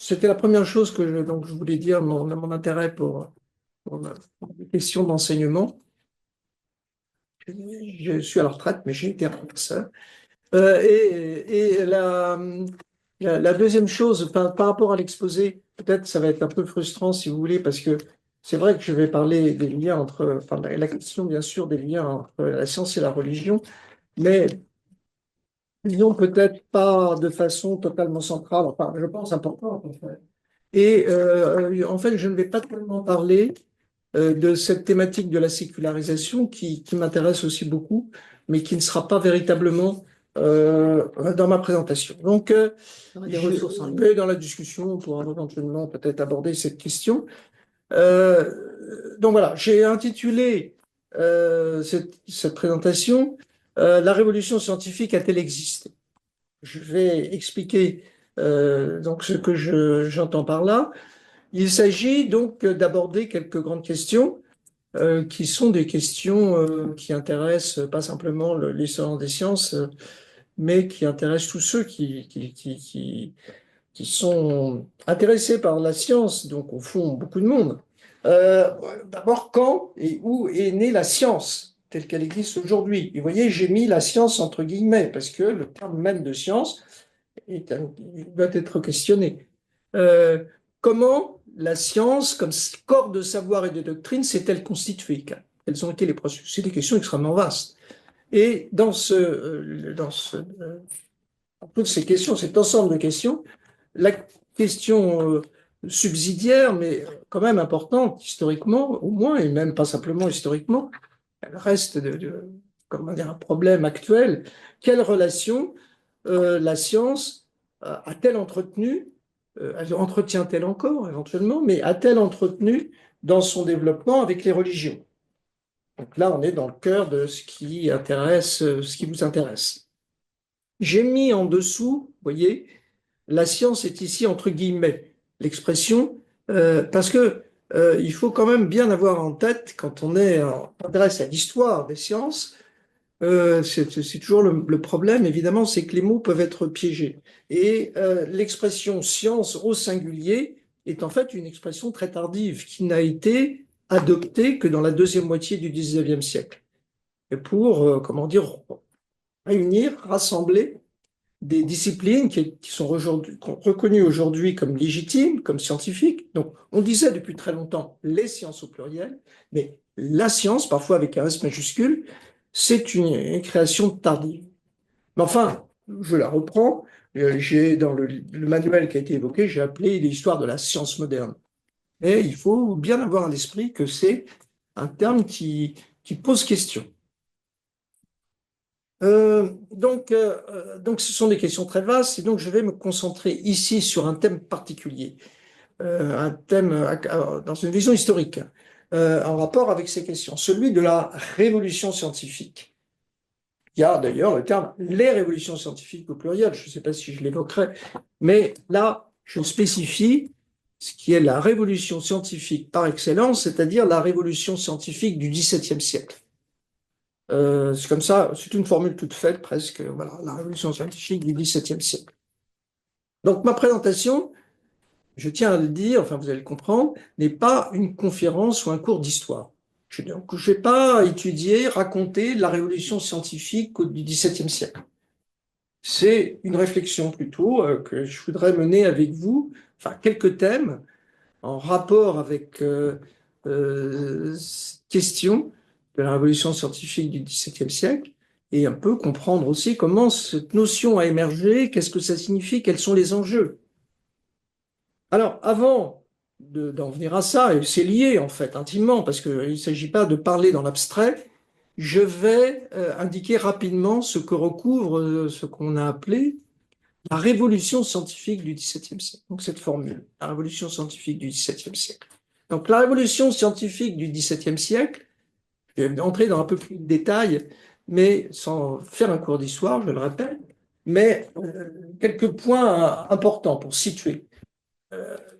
C'était la première chose que je voulais dire, mon intérêt pour les questions d'enseignement. Je suis à la retraite, mais j'ai été un professeur. Et la deuxième chose, par rapport à l'exposé, peut-être ça va être un peu frustrant si vous voulez, parce que c'est vrai que je vais parler des liens entre, enfin, la question bien sûr des liens entre la science et la religion, mais disons peut-être pas de façon totalement centrale, enfin, je pense importante en fait. En fait, je ne vais pas tellement parler de cette thématique de la sécularisation qui m'intéresse aussi beaucoup, mais qui ne sera pas véritablement dans ma présentation. Donc, Dans les ressources en ligne. mais dans la discussion, on pourra éventuellement peut-être aborder cette question. Donc voilà, j'ai intitulé cette présentation La révolution scientifique a-t-elle existé? Je vais expliquer donc ce que j'entends par là. Il s'agit donc d'aborder quelques grandes questions qui sont des questions qui intéressent pas simplement l'histoire des sciences, mais qui intéressent tous ceux qui sont intéressés par la science, donc au fond beaucoup de monde. Euh, D'abord, quand et où est née la science telle qu'elle existe aujourd'hui? Et vous voyez, j'ai mis la science entre guillemets, parce que le terme même de science il doit être questionné. Euh, Comment la science, comme corps de savoir et de doctrine, s'est-elle constituée? Quels ont été les processus? C'est des questions extrêmement vastes. Et dans toutes ces questions, cet ensemble de questions, la question subsidiaire, mais quand même importante historiquement, au moins, et même pas simplement historiquement, elle reste comment dire, un problème actuel. Quelle relation la science a-t-elle entretenu, elle entretient-elle encore éventuellement, mais a-t-elle entretenu dans son développement avec les religions? Donc là, on est dans le cœur de ce qui intéresse, ce qui vous intéresse. J'ai mis en dessous, vous voyez, la science est ici entre guillemets l'expression, parce que il faut quand même bien avoir en tête, quand on s'intéresse à l'histoire des sciences, c'est toujours le problème, évidemment, c'est que les mots peuvent être piégés. Et l'expression science au singulier est en fait une expression très tardive qui n'a été adoptée que dans la deuxième moitié du XIXe siècle. Et pour, comment dire, réunir, rassembler des disciplines qui sont reconnues aujourd'hui comme légitimes, comme scientifiques. Donc, on disait depuis très longtemps les sciences au pluriel, mais la science, parfois avec un S majuscule, c'est une création tardive. Mais enfin, je la reprends. J'ai dans le manuel qui a été évoqué, j'ai appelé l'histoire de la science moderne. Et il faut bien avoir à l'esprit que c'est un terme qui pose question. Donc, ce sont des questions très vastes, et donc je vais me concentrer ici sur un thème particulier, un thème dans une vision historique, en rapport avec ces questions, celui de la révolution scientifique. Il y a d'ailleurs le terme les révolutions scientifiques au pluriel, je ne sais pas si je l'évoquerai, mais là, je spécifie ce qui est la révolution scientifique par excellence, c'est-à-dire la révolution scientifique du XVIIe siècle. C'est comme ça, c'est une formule toute faite presque, voilà, la révolution scientifique du XVIIe siècle. Donc ma présentation, je tiens à le dire, enfin vous allez le comprendre, n'est pas une conférence ou un cours d'histoire. Je ne vais pas étudier, raconter la révolution scientifique du XVIIe siècle. C'est une réflexion plutôt que je voudrais mener avec vous, enfin quelques thèmes en rapport avec cette question de la révolution scientifique du XVIIe siècle et un peu comprendre aussi comment cette notion a émergé, qu'est-ce que ça signifie, quels sont les enjeux. Alors, avant d'en venir à ça, et c'est lié en fait intimement, parce qu'il ne s'agit pas de parler dans l'abstrait, je vais indiquer rapidement ce que recouvre ce qu'on a appelé la révolution scientifique du XVIIe siècle. Donc cette formule, la révolution scientifique du XVIIe siècle. Donc la révolution scientifique du XVIIe siècle, je vais entrer dans un peu plus de détails, mais sans faire un cours d'histoire, je le répète, mais quelques points importants pour situer.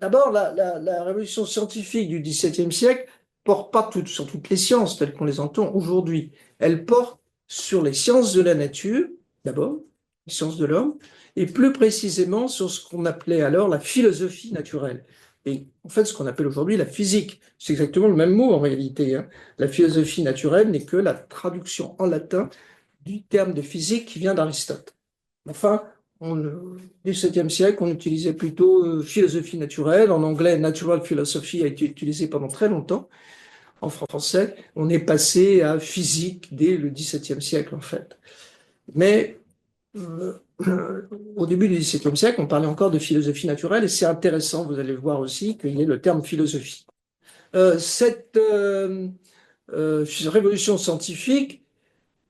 D'abord, la révolution scientifique du XVIIe siècle porte pas sur toutes les sciences telles qu'on les entend aujourd'hui. Elle porte sur les sciences de la nature, d'abord, les sciences de l'homme, et plus précisément sur ce qu'on appelait alors la philosophie naturelle. Et en fait, ce qu'on appelle aujourd'hui la physique, c'est exactement le même mot en réalité, hein. La philosophie naturelle n'est que la traduction en latin du terme de physique qui vient d'Aristote. Enfin, au XVIIe siècle, on utilisait plutôt philosophie naturelle. En anglais, natural philosophy a été utilisé pendant très longtemps. En français, on est passé à physique dès le XVIIe siècle, en fait. Mais euh, au début du XVIIe siècle, on parlait encore de philosophie naturelle, et c'est intéressant, vous allez voir aussi, qu'il y ait le terme philosophie. Cette révolution scientifique,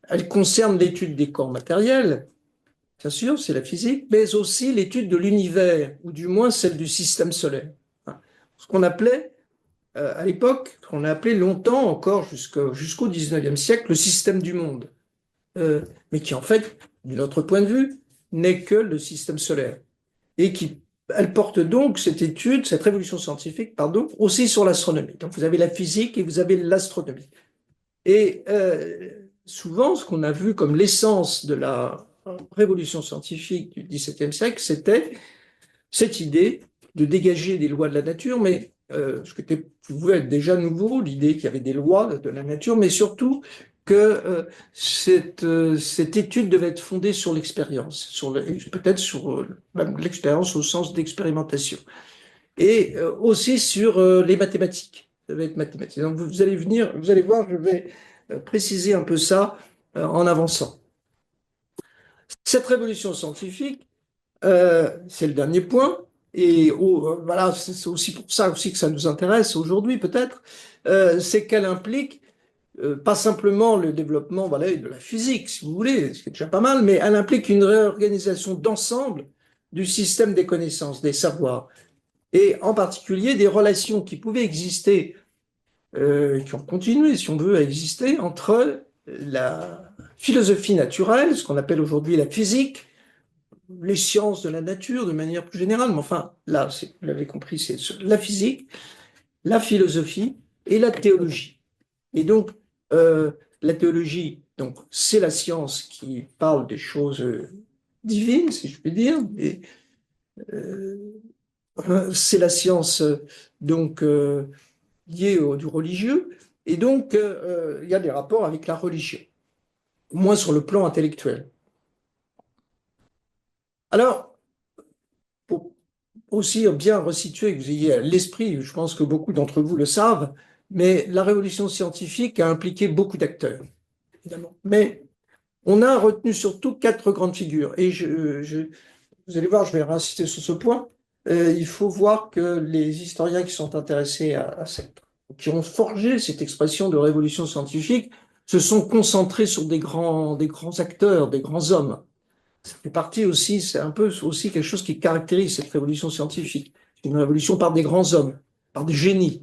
elle concerne l'étude des corps matériels, bien sûr, c'est la physique, mais aussi l'étude de l'univers, ou du moins celle du système solaire. Ce qu'on appelait, à l'époque, qu'on a appelé longtemps encore jusqu'au XIXe siècle, le système du monde. Mais qui en fait, de notre point de vue, n'est que le système solaire. Et elle porte donc cette étude, cette révolution scientifique, pardon, aussi sur l'astronomie. Donc vous avez la physique et vous avez l'astronomie. Et souvent, ce qu'on a vu comme l'essence de la révolution scientifique du XVIIe siècle, c'était cette idée de dégager des lois de la nature, mais ce qui pouvait être déjà nouveau, l'idée qu'il y avait des lois de la nature, mais surtout que cette étude devait être fondée sur l'expérience, peut-être sur l'expérience au sens d'expérimentation, et aussi sur les mathématiques. Ça devait être mathématique. Donc vous allez voir, je vais préciser un peu ça en avançant. Cette révolution scientifique, c'est le dernier point. Et voilà, c'est aussi pour ça aussi que ça nous intéresse aujourd'hui peut-être, c'est qu'elle implique pas simplement le développement voilà, de la physique, si vous voulez, ce qui est déjà pas mal, mais elle implique une réorganisation d'ensemble du système des connaissances, des savoirs, et en particulier des relations qui pouvaient exister, qui ont continué, si on veut, à exister entre la philosophie naturelle, ce qu'on appelle aujourd'hui la physique, les sciences de la nature de manière plus générale, mais enfin, là, vous l'avez compris, c'est la physique, la philosophie et la théologie. Et donc, la théologie, donc, c'est la science qui parle des choses divines, si je puis dire, et c'est la science donc liée du religieux, et donc il y a des rapports avec la religion, au moins sur le plan intellectuel. Alors, pour aussi bien resituer, que vous ayez à l'esprit, je pense que beaucoup d'entre vous le savent, mais la révolution scientifique a impliqué beaucoup d'acteurs, évidemment. Mais on a retenu surtout quatre grandes figures. Et vous allez voir, je vais insister sur ce point. Il faut voir que les historiens qui sont intéressés qui ont forgé cette expression de révolution scientifique, se sont concentrés sur des grands acteurs, des grands hommes. Ça fait partie aussi, c'est un peu aussi quelque chose qui caractérise cette révolution scientifique. C'est une révolution par des grands hommes, par des génies.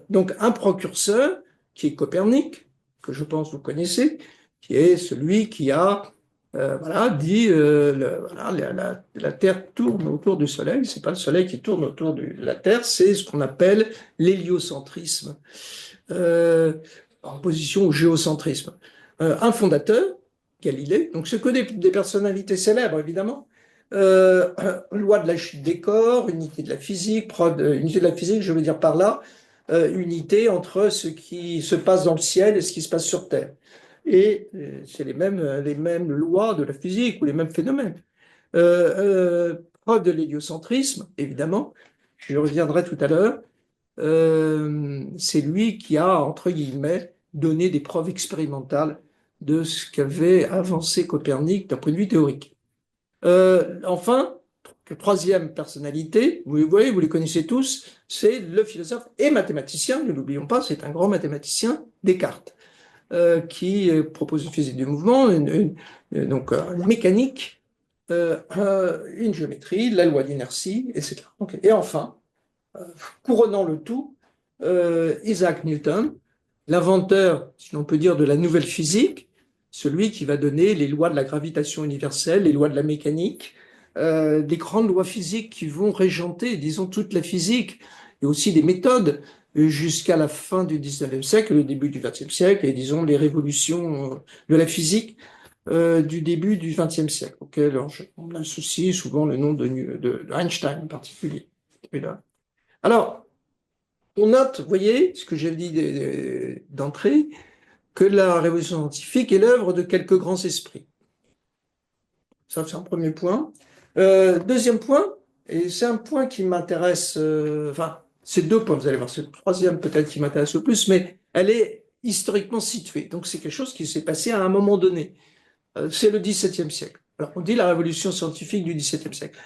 Donc un précurseur qui est Copernic, que je pense vous connaissez, qui est celui qui a voilà, dit la Terre tourne autour du Soleil. C'est pas le Soleil qui tourne autour de la Terre, c'est ce qu'on appelle l'héliocentrisme, en opposition au géocentrisme. Un fondateur, Galilée, donc c'est que des personnalités célèbres, évidemment. Loi de la chute des corps, unité de la physique, unité de la physique, je veux dire par là, unité entre ce qui se passe dans le ciel et ce qui se passe sur Terre. Et c'est les mêmes lois de la physique ou les mêmes phénomènes. Preuve de l'héliocentrisme, évidemment, je reviendrai tout à l'heure. C'est lui qui a, entre guillemets, donné des preuves expérimentales de ce qu'avait avancé Copernic d'un point de vue théorique. Enfin, troisième personnalité, vous voyez, vous les connaissez tous, c'est le philosophe et mathématicien, ne l'oublions pas, c'est un grand mathématicien, Descartes, qui propose une physique du mouvement, donc une mécanique, une géométrie, la loi d'inertie, etc. Okay. Et enfin, couronnant le tout, Isaac Newton, l'inventeur, si l'on peut dire, de la nouvelle physique, celui qui va donner les lois de la gravitation universelle, les lois de la mécanique, des grandes lois physiques qui vont régenter, disons, toute la physique, et aussi des méthodes jusqu'à la fin du 19e siècle, le début du 20e siècle, et disons les révolutions de la physique du début du XXe siècle, auquel on associe souvent le nom de Einstein en particulier. Et là. Alors, on note, vous voyez, ce que j'ai dit d'entrée, que la révolution scientifique est l'œuvre de quelques grands esprits. Ça, c'est un premier point. Deuxième point, et c'est un point qui m'intéresse, enfin, c'est deux points, vous allez voir, c'est le troisième peut-être qui m'intéresse le plus, mais elle est historiquement située. Donc, c'est quelque chose qui s'est passé à un moment donné. C'est le XVIIe siècle. Alors, on dit la révolution scientifique du XVIIe siècle.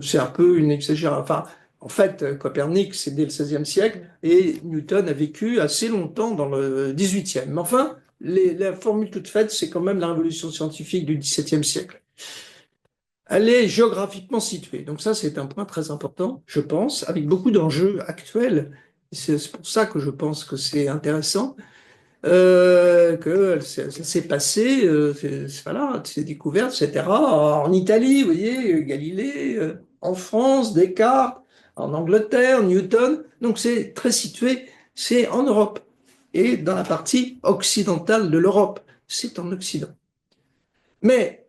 C'est un peu une exagération. Enfin, en fait, Copernic, c'est dès le XVIe siècle, et Newton a vécu assez longtemps dans le XVIIIe. Mais enfin, la formule toute faite, c'est quand même la révolution scientifique du XVIIe siècle. Elle est géographiquement située. Donc ça, c'est un point très important, je pense, avec beaucoup d'enjeux actuels. C'est pour ça que je pense que c'est intéressant, que ça s'est passé, voilà, ces découvertes, etc. En Italie, vous voyez, Galilée, en France, Descartes, en Angleterre, Newton. Donc c'est très situé, c'est en Europe. Et dans la partie occidentale de l'Europe, c'est en Occident. Mais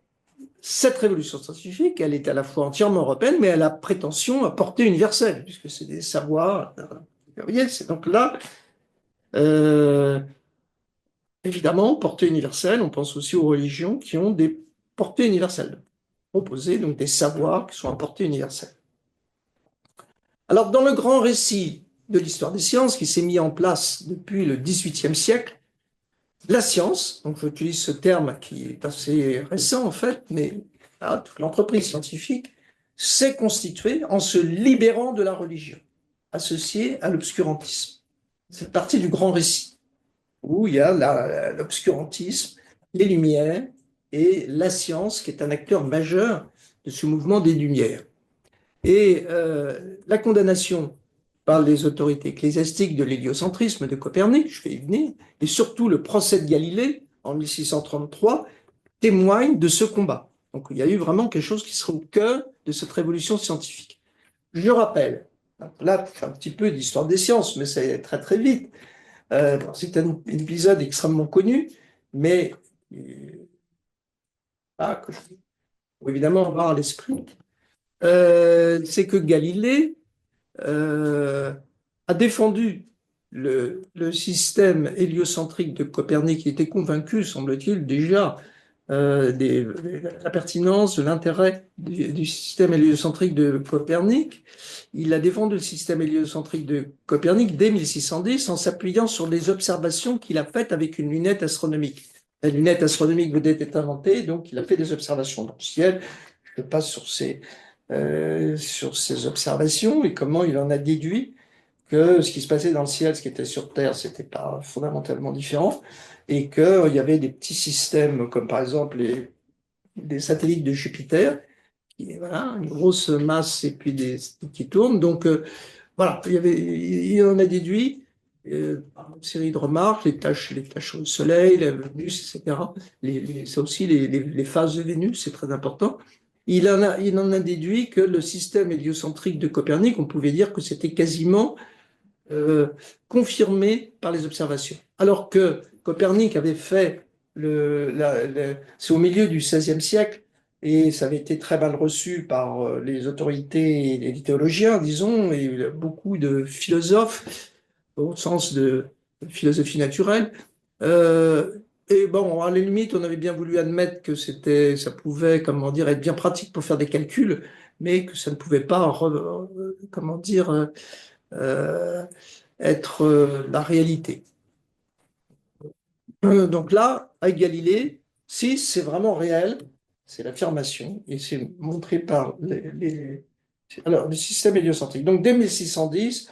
cette révolution scientifique, elle est à la fois entièrement européenne, mais elle a prétention à portée universelle, puisque c'est des savoirs. Vous voyez, c'est donc là, euh, évidemment, portée universelle, on pense aussi aux religions qui ont des portées universelles, proposer donc des savoirs qui sont à portée universelle. Alors, dans le grand récit de l'histoire des sciences qui s'est mis en place depuis le XVIIIe siècle, la science, donc j'utilise ce terme qui est assez récent en fait, mais là, toute l'entreprise scientifique s'est constituée en se libérant de la religion, associée à l'obscurantisme. C'est partie du grand récit, où il y a l'obscurantisme, les Lumières et la science, qui est un acteur majeur de ce mouvement des Lumières. Et la condamnation par les autorités ecclésiastiques de l'héliocentrisme de Copernic, je vais y venir, et surtout le procès de Galilée en 1633, témoigne de ce combat. Donc il y a eu vraiment quelque chose qui sera au cœur de cette révolution scientifique. Je rappelle, là, un petit peu d'histoire des sciences, mais c'est très très vite. C'est un épisode extrêmement connu, mais que je faut évidemment avoir à l'esprit. C'est que Galilée a défendu le système héliocentrique de Copernic. Il était convaincu, semble-t-il, déjà de la pertinence, de l'intérêt du système héliocentrique de Copernic. Il a défendu le système héliocentrique de Copernic dès 1610 en s'appuyant sur les observations qu'il a faites avec une lunette astronomique. La lunette astronomique venait d'être inventée, donc il a fait des observations dans le ciel. Je passe sur ces observations et comment il en a déduit que ce qui se passait dans le ciel, ce qui était sur Terre, c'était pas fondamentalement différent, et qu'il y avait des petits systèmes, comme par exemple des satellites de Jupiter, qui, voilà, une grosse masse et puis qui tournent. Donc, voilà, il en a déduit par une série de remarques, les tâches au Soleil, la Vénus, etc. C'est aussi les phases de Vénus, c'est très important. Il en a déduit que le système héliocentrique de Copernic, on pouvait dire que c'était quasiment confirmé par les observations. Alors que Copernic avait fait, c'est au milieu du XVIe siècle, et ça avait été très mal reçu par les autorités et les théologiens, disons, et beaucoup de philosophes, au sens de philosophie naturelle. Et bon, à la limite, on avait bien voulu admettre que ça pouvait, comment dire, être bien pratique pour faire des calculs, mais que ça ne pouvait pas, comment dire, euh, être la réalité. Donc là, avec Galilée, si c'est vraiment réel, c'est l'affirmation, et c'est montré par alors, le système héliocentrique. Donc dès 1610,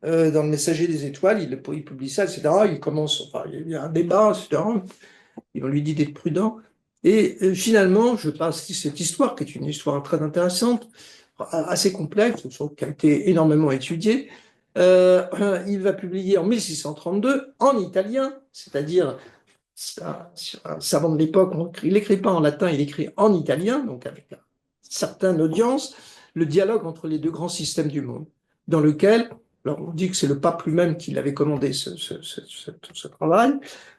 dans le Messager des étoiles, il publie ça, etc. Il commence, enfin, il y a un débat, etc. Ils vont lui dire d'être prudent. Et finalement, je passe cette histoire, qui est une histoire très intéressante, assez complexe, qui a été énormément étudiée. Il va publier en 1632 en italien, c'est-à-dire un savant de l'époque, il n'écrit pas en latin, il écrit en italien, donc avec une certaine audience, le dialogue entre les deux grands systèmes du monde, dans lequel Alors, on dit que c'est le pape lui-même qui l'avait commandé, ce travail,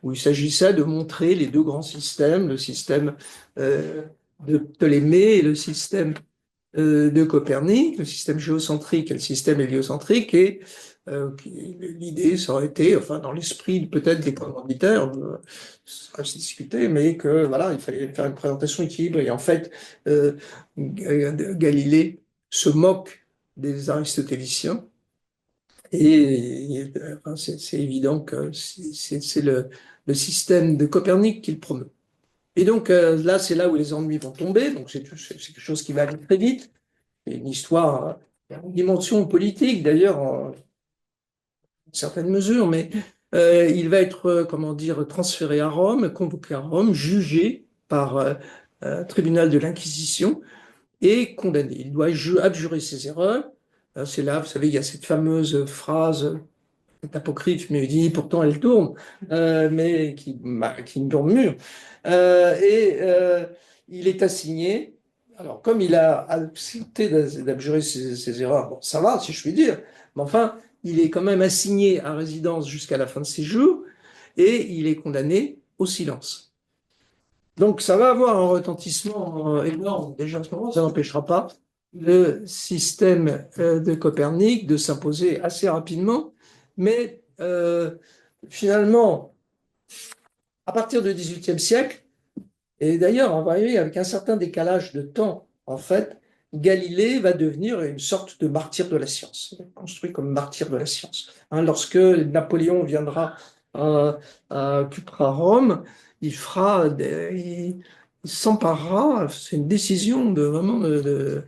où il s'agissait de montrer les deux grands systèmes, le système de Ptolémée et le système de Copernic, le système géocentrique et le système héliocentrique, et l'idée, ça aurait été, enfin, dans l'esprit peut-être des commanditaires, ça reste discuté, mais que voilà, il fallait faire une présentation équilibrée. Et en fait, Galilée se moque des aristotéliciens, et enfin, c'est évident que c'est le système de Copernic qu'il promeut. Et donc là, c'est là où les ennuis vont tomber. Donc c'est quelque chose qui va aller très vite. C'est une histoire, une dimension politique d'ailleurs, en certaine mesure, mais il va être, comment dire, transféré à Rome, convoqué à Rome, jugé par un tribunal de l'Inquisition et condamné. Il doit abjurer ses erreurs. C'est là, vous savez, il y a cette fameuse phrase, c'est apocryphe, mais il dit pourtant elle tourne, mais qui murmure. Il est assigné. Alors, comme il a accepté d'abjurer ses erreurs, bon, ça va, si je puis dire, mais enfin, il est quand même assigné à résidence jusqu'à la fin de ses jours et il est condamné au silence. Donc, ça va avoir un retentissement énorme déjà à ce moment, ça n'empêchera pas le système de Copernic de s'imposer assez rapidement, mais finalement, à partir du XVIIIe siècle, et d'ailleurs, on va arriver avec un certain décalage de temps, en fait, Galilée va devenir une sorte de martyr de la science, construit comme martyr de la science. Hein, lorsque Napoléon viendra occupera Rome, il fera, il s'emparera, c'est une décision de vraiment de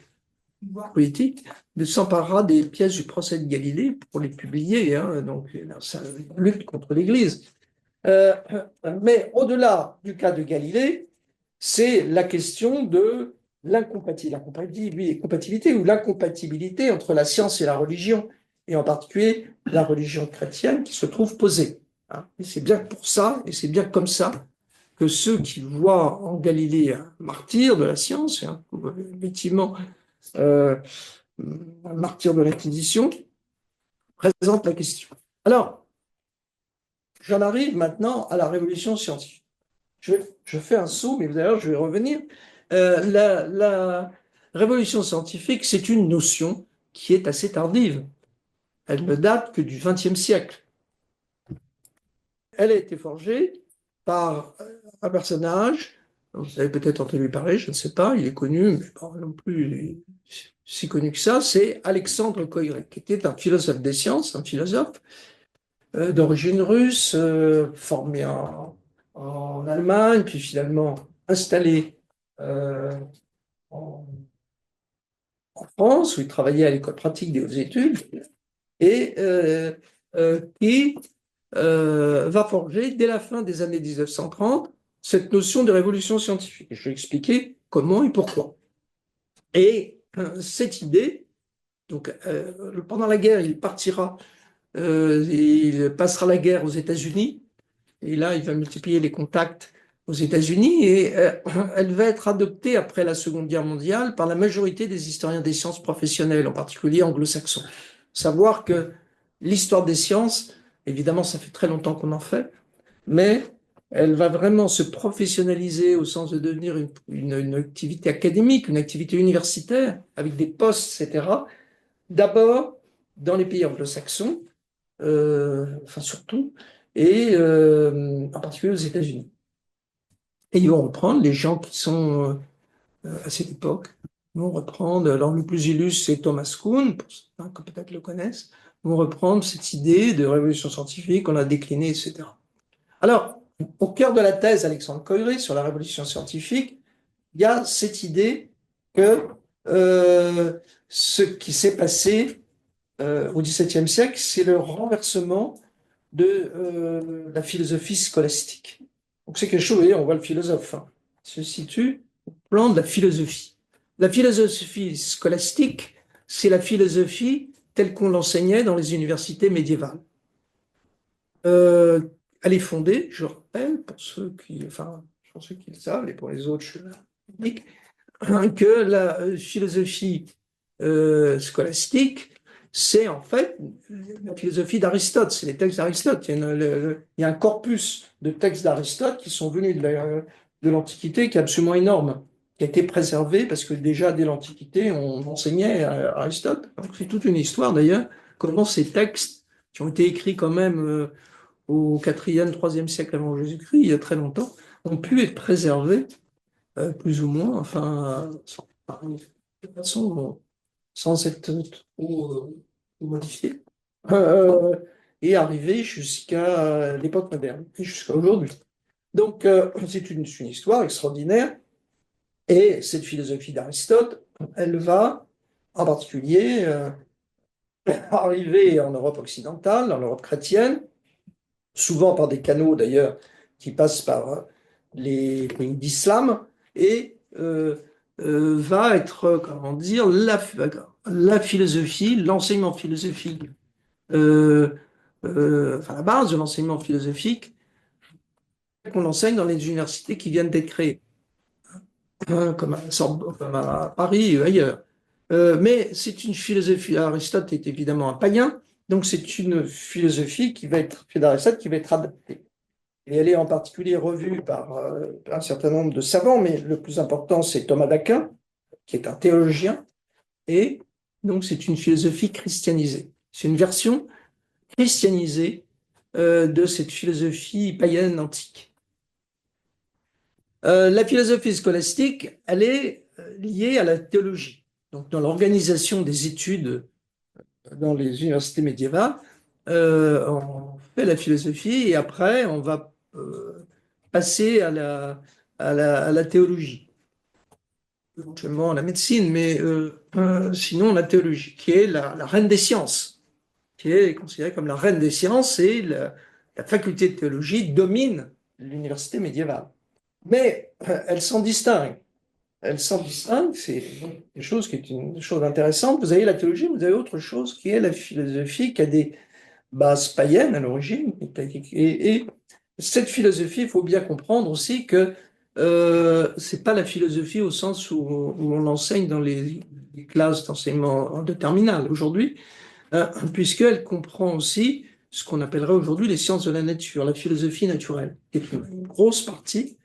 pouvoir politique, de s'emparera des pièces du procès de Galilée pour les publier. Hein, donc, ça lutte contre l'Église. Euh, mais au-delà du cas de Galilée, c'est la question de l'incompatibilité ou l'incompatibilité entre la science et la religion, et en particulier la religion chrétienne qui se trouve posée. Hein. Et c'est bien pour ça, et c'est bien comme ça, que ceux qui voient en Galilée un martyr de la science, hein, effectivement un martyr de l'Inquisition, présentent la question. Alors, j'en arrive maintenant à la révolution scientifique. Je fais un saut, mais d'ailleurs, je vais revenir. La révolution scientifique, c'est une notion qui est assez tardive. Elle ne date que du XXe siècle. Elle a été forgée par un personnage, vous avez peut-être entendu parler, je ne sais pas, il est connu, mais pas non plus si connu que ça, c'est Alexandre Koyré, qui était un philosophe des sciences, un philosophe d'origine russe, formé en Allemagne, puis finalement installé euh, en, en France, où il travaillait à l'école pratique des hautes études, et qui va forger, dès la fin des années 1930, cette notion de révolution scientifique. Je vais expliquer comment et pourquoi. Et cette idée, donc pendant la guerre, il partira, il passera la guerre aux États-Unis, et là, il va multiplier les contacts aux États-Unis, et elle va être adoptée après la Seconde Guerre mondiale par la majorité des historiens des sciences professionnelles, en particulier anglo-saxons. Savoir que l'histoire des sciences, évidemment, ça fait très longtemps qu'on en fait, mais elle va vraiment se professionnaliser au sens de devenir une activité académique, une activité universitaire, avec des postes, etc. D'abord dans les pays anglo-saxons, enfin surtout, et en particulier aux États-Unis. Et ils vont reprendre les gens qui sont à cette époque, vont reprendre, alors le plus illustre c'est Thomas Kuhn, pour certains que peut-être le connaissent, vont reprendre cette idée de révolution scientifique qu'on a déclinée, etc. Alors, au cœur de la thèse d'Alexandre Koyré sur la révolution scientifique, il y a cette idée que ce qui s'est passé au XVIIe siècle, c'est le renversement de la philosophie scolastique. Donc c'est quelque chose, vous voyez, on voit le philosophe, hein, se situe au plan de la philosophie. La philosophie scolastique, c'est la philosophie telle qu'on l'enseignait dans les universités médiévales. Euh, Elle est fondée, je rappelle, pour ceux qui, enfin, pour ceux qui le savent, et pour les autres, je indique que la philosophie scolastique c'est en fait la philosophie d'Aristote, c'est les textes d'Aristote. Il y a un corpus de textes d'Aristote qui sont venus de l'Antiquité qui est absolument énorme, qui a été préservé parce que déjà dès l'Antiquité, on enseignait à Aristote. Donc, c'est toute une histoire d'ailleurs, comment ces textes qui ont été écrits quand même au 4e, 3e siècle avant Jésus-Christ, il y a très longtemps, ont pu être préservés, plus ou moins, enfin, de façon sans être trop modifié, euh, et arriver jusqu'à l'époque moderne, et jusqu'à aujourd'hui. Donc, c'est une histoire extraordinaire, et cette philosophie d'Aristote, elle va, en particulier, arriver en Europe occidentale, en Europe chrétienne, souvent par des canaux d'ailleurs qui passent par les pays d'islam, et va être, comment dire, la philosophie, l'enseignement philosophique, enfin la base de l'enseignement philosophique qu'on enseigne dans les universités qui viennent d'être créées, comme comme à Paris ou ailleurs. Mais c'est une philosophie, Aristote est évidemment un païen, donc c'est une philosophie qui va être, d'Aristote qui va être adaptée. Et elle est en particulier revue par un certain nombre de savants, mais le plus important, c'est Thomas d'Aquin, qui est un théologien, et donc c'est une philosophie christianisée. C'est une version christianisée de cette philosophie païenne antique. La philosophie scolastique, elle est liée à la théologie. Donc dans l'organisation des études dans les universités médiévales, on fait la philosophie et après on va passer à la théologie, éventuellement à la médecine, mais sinon la théologie, qui est la reine des sciences, qui est considérée comme la reine des sciences, et la faculté de théologie domine l'université médiévale. Mais elle s'en distingue. Elle s'en distingue, c'est quelque chose qui est une chose intéressante. Vous avez la théologie, vous avez autre chose qui est la philosophie, qui a des bases païennes à l'origine. Et cette philosophie, il faut bien comprendre aussi que c'est pas la philosophie au sens où on l'enseigne dans les classes d'enseignement de terminale aujourd'hui, puisqu'elle comprend aussi ce qu'on appellerait aujourd'hui les sciences de la nature, la philosophie naturelle, qui est une grosse partie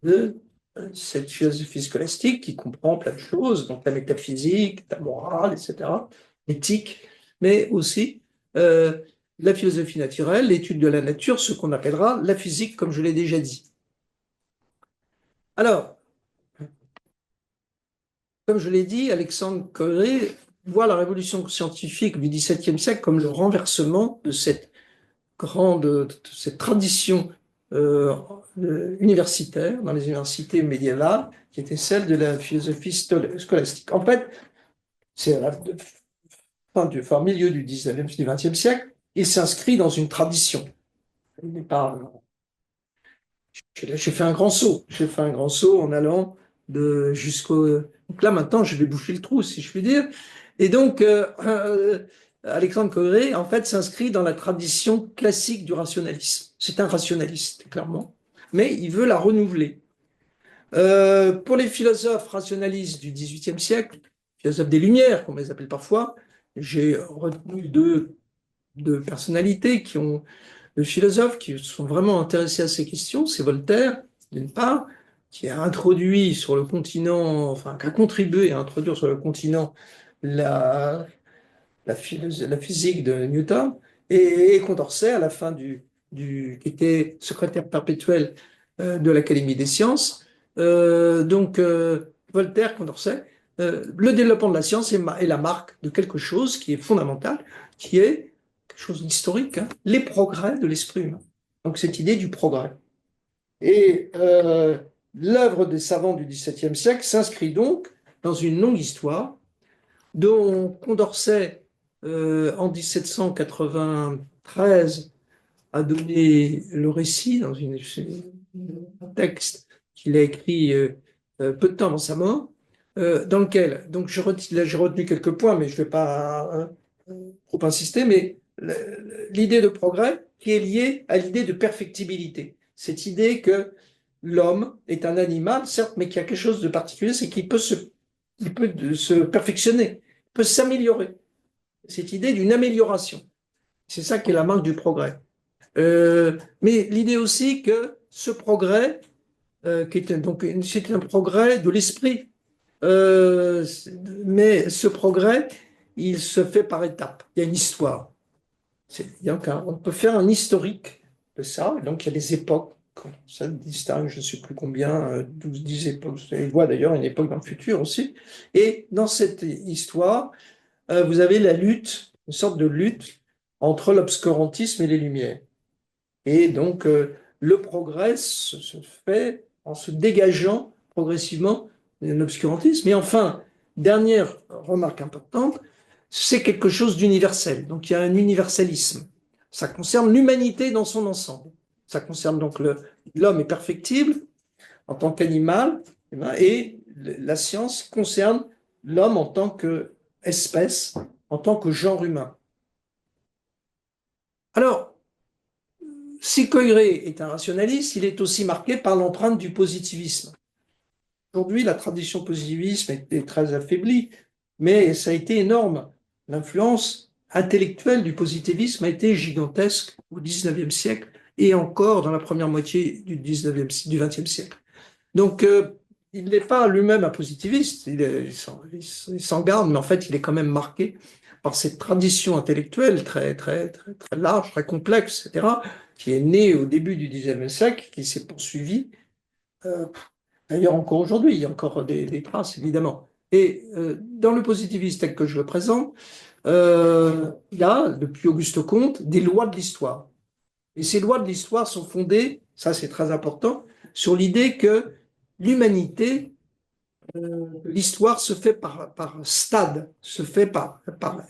de cette philosophie scolastique qui comprend plein de choses, donc la métaphysique, la morale, etc., l'éthique, mais aussi la philosophie naturelle, l'étude de la nature, ce qu'on appellera la physique, comme je l'ai déjà dit. Alors, comme je l'ai dit, Alexandre Corée voit la révolution scientifique du XVIIe siècle comme le renversement de cette cette tradition universitaire dans les universités médiévales, qui était celle de la philosophie scolastique. En fait, c'est à la milieu du 19e, du 20e siècle, il s'inscrit dans une tradition. J'ai fait un grand saut. J'ai fait un grand saut en allant jusqu'au. Donc là, maintenant, je vais boucher le trou, si je puis dire. Et donc, Alexandre Corée, en fait, s'inscrit dans la tradition classique du rationalisme. C'est un rationaliste, clairement, mais il veut la renouveler. Pour les philosophes rationalistes du XVIIIe siècle, philosophes des Lumières, comme on les appelle parfois, j'ai retenu deux personnalités de philosophes qui sont vraiment intéressés à ces questions. C'est Voltaire, d'une part, qui a introduit sur le continent, enfin, qui a contribué à introduire sur le continent la physique de Newton, et Condorcet, à la fin qui était secrétaire perpétuel de l'Académie des sciences. Voltaire, Condorcet, le développement de la science est la marque de quelque chose qui est fondamental, qui est quelque chose d'historique, hein, les progrès de l'esprit humain. Donc cette idée du progrès. Et l'œuvre des savants du XVIIe siècle s'inscrit donc dans une longue histoire dont Condorcet, en 1793, a donné le récit dans un texte qu'il a écrit peu de temps avant sa mort, dans lequel, donc j'ai retenu quelques points, mais je ne vais pas trop insister, mais l'idée de progrès qui est liée à l'idée de perfectibilité. Cette idée que l'homme est un animal, certes, mais qu'il y a quelque chose de particulier, c'est qu'il peut se perfectionner, peut s'améliorer. cette idée d'une amélioration. C'est ça qui est la marque du progrès. Mais l'idée aussi que ce progrès, qui est donc c'est un progrès de l'esprit, mais ce progrès, il se fait par étapes. Il y a une histoire. On peut faire un historique de ça. Donc, il y a des époques. Ça distingue, je ne sais plus combien, 12, 10 époques. On voit d'ailleurs une époque dans le futur aussi. Et dans cette histoire, vous avez la lutte, une sorte de lutte entre l'obscurantisme et les Lumières. Et donc, le progrès se fait en se dégageant progressivement d'un obscurantisme. Et enfin, dernière remarque importante, c'est quelque chose d'universel. Donc, il y a un universalisme. Ça concerne l'humanité dans son ensemble. Ça concerne donc l'homme est perfectible en tant qu'animal, et la science concerne l'homme en tant qu'espèce, en tant que genre humain. Alors, si Coiré est un rationaliste, il est aussi marqué par l'empreinte du positivisme. Aujourd'hui, la tradition positiviste est très affaiblie, mais ça a été énorme. L'influence intellectuelle du positivisme a été gigantesque au XIXe siècle et encore dans la première moitié du XXe siècle. Donc, il n'est pas lui-même un positiviste, il s'en garde, mais en fait, il est quand même marqué par cette tradition intellectuelle très, très, très, très large, très complexe, etc., qui est née au début du XIXe siècle, qui s'est poursuivie. D'ailleurs, encore aujourd'hui, il y a encore des traces, évidemment. Et dans le positivisme tel que je le présente, il y a, depuis Auguste Comte, des lois de l'histoire. Et ces lois de l'histoire sont fondées, ça c'est très important, sur l'idée que l'humanité, l'histoire se fait par stade, se fait par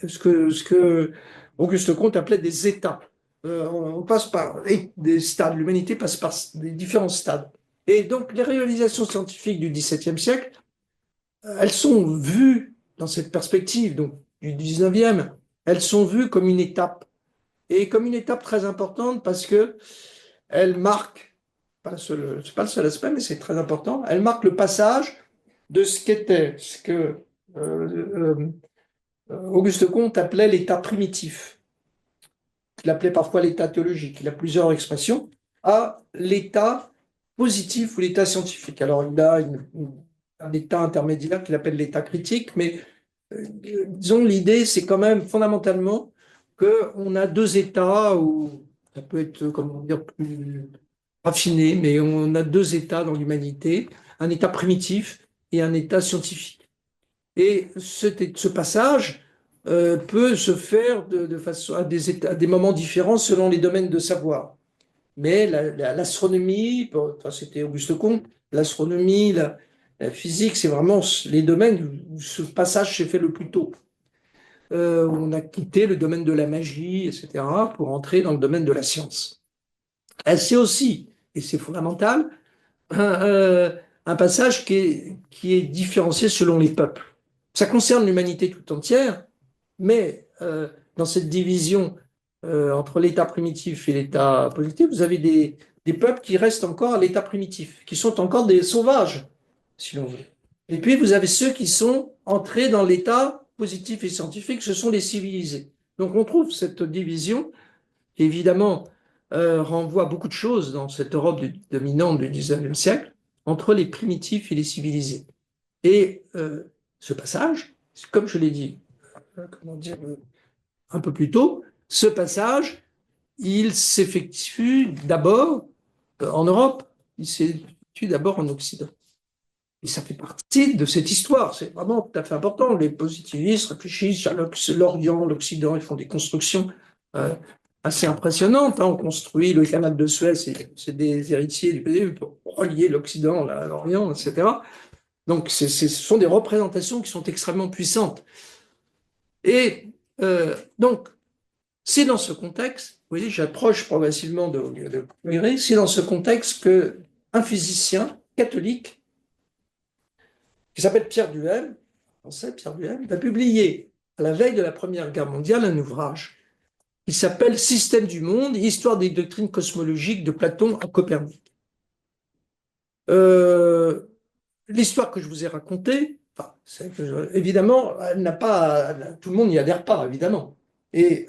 ce que Auguste Comte appelait des états. On passe par des stades, l'humanité passe par des différents stades. Et donc les réalisations scientifiques du XVIIe siècle, elles sont vues dans cette perspective donc, du XIXe, elles sont vues comme une étape. Et comme une étape très importante parce que elle marque, c'est pas le seul aspect, mais c'est très important, elle marque le passage de ce qu'était, ce que euh, Auguste Comte appelait l'état primitif, qu'il appelait parfois l'état théologique, il a plusieurs expressions, à l'état positif ou l'état scientifique. Alors il a un état intermédiaire qu'il appelle l'état critique, mais disons l'idée c'est quand même fondamentalement qu'on a deux états où ça peut être, comment dire, plus raffiné, mais on a deux états dans l'humanité, un état primitif et un état scientifique. Et ce passage peut se faire de façon à des moments différents selon les domaines de savoir. Mais l'astronomie, enfin, c'était Auguste Comte, l'astronomie, la physique, c'est vraiment les domaines où ce passage s'est fait le plus tôt. On a quitté le domaine de la magie, etc., pour entrer dans le domaine de la science. C'est aussi, et c'est fondamental, un passage qui est différencié selon les peuples. Ça concerne l'humanité tout entière, mais dans cette division entre l'état primitif et l'état positif, vous avez des peuples qui restent encore à l'état primitif, qui sont encore des sauvages, si l'on veut. Et puis vous avez ceux qui sont entrés dans l'état positif et scientifique, ce sont les civilisés. Donc on trouve cette division qui évidemment renvoie à beaucoup de choses dans cette Europe dominante du XIXe siècle, entre les primitifs et les civilisés. Et ce passage, comme je l'ai dit, comment dire, un peu plus tôt, ce passage, il s'effectue d'abord en Europe, il s'effectue d'abord en Occident. Et ça fait partie de cette histoire, c'est vraiment tout à fait important. Les positivistes réfléchissent à l'Orient, l'Occident, ils font des constructions assez impressionnantes. On construit le canal de Suez, c'est des héritiers du PDU pour relier l'Occident à l'Orient, etc. Donc ce sont des représentations qui sont extrêmement puissantes. Et donc, c'est dans ce contexte, vous voyez, j'approche progressivement de Poiré, c'est dans ce contexte qu'un physicien catholique qui s'appelle Pierre Duhem, français Pierre Duhem, va publier à la veille de la Première Guerre mondiale un ouvrage qui s'appelle Système du monde, histoire des doctrines cosmologiques de Platon à Copernic. L'histoire que je vous ai racontée, Enfin, évidemment, elle n'a pas, tout le monde n'y adhère pas, évidemment. Et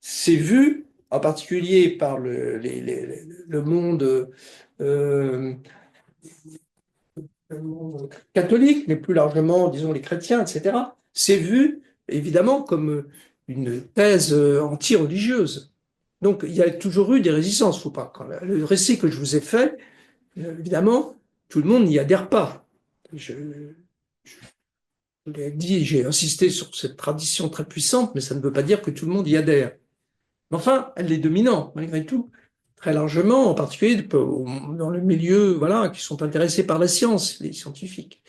c'est vu, en particulier par le monde, euh, le monde catholique, mais plus largement, disons, les chrétiens, etc. C'est vu, évidemment, comme une thèse anti-religieuse. Donc, il y a toujours eu des résistances. Faut pas, le récit que je vous ai fait, évidemment, tout le monde n'y adhère pas. Je l'ai dit, j'ai insisté sur cette tradition très puissante, mais ça ne veut pas dire que tout le monde y adhère. Mais enfin, elle est dominante, malgré tout, très largement, en particulier dans le milieu, voilà, qui sont intéressés par la science, les scientifiques.